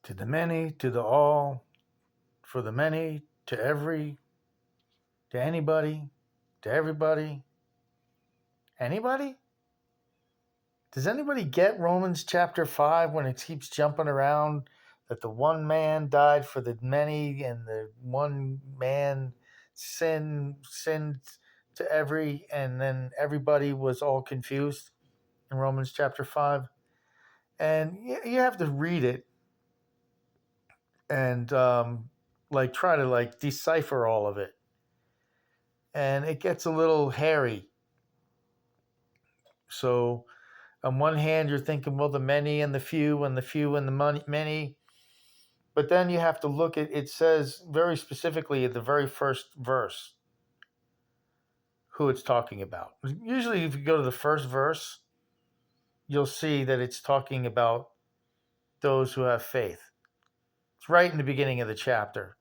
To the many, to the all, for the many, to every, to anybody, to everybody. Anybody? Does anybody get Romans chapter 5 when it keeps jumping around that the one man died for the many and the one man sinned to every, and then everybody was all confused in Romans chapter 5? And you have to read it and like try to like decipher all of it. And it gets a little hairy. So on one hand, you're thinking, well, the many and the few and the few and the many. But then you have to look at it, says very specifically at the very first verse who it's talking about. Usually, if you go to the first verse, you'll see that it's talking about those who have faith. It's right in the beginning of the chapter.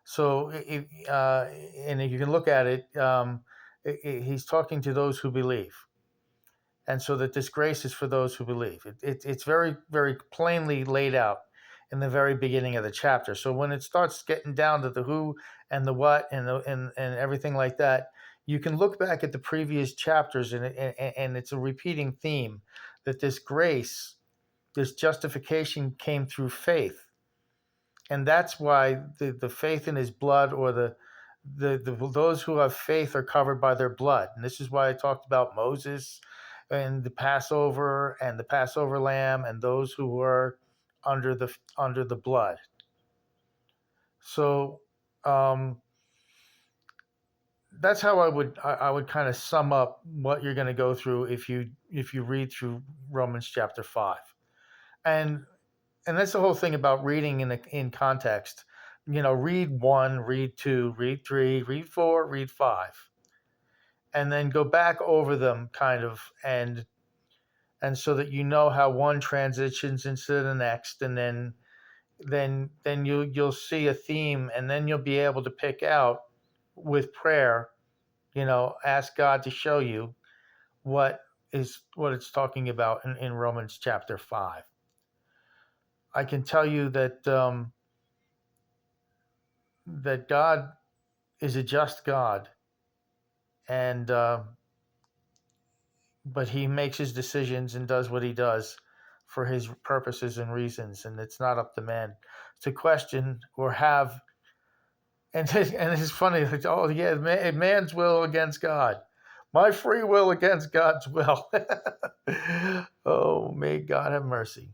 So, and if you can look at it, he's talking to those who believe. And so that this grace is for those who believe. It's very, very plainly laid out in the very beginning of the chapter. So when it starts getting down to the who and the what and everything like that, you can look back at the previous chapters and it's a repeating theme that this grace, this justification came through faith. And that's why the faith in his blood, or the those who have faith are covered by their blood. And this is why I talked about Moses and the Passover and the Passover lamb and those who were under the blood. So that's how I would kind of sum up what you're going to go through if you read through Romans chapter 5. And that's the whole thing about reading in context. Read 1, read 2, read 3, read 4, read 5, and then go back over them kind of, and so that you know how one transitions into the next, and then you'll see a theme, and then you'll be able to pick out with prayer, ask God to show you what it's talking about in Romans chapter 5. I can tell you that that God is a just God, and but he makes his decisions and does what he does for his purposes and reasons, and it's not up to man to question or have. And it's funny, like, oh yeah, man's will against God, my free will against God's will. Oh, may God have mercy.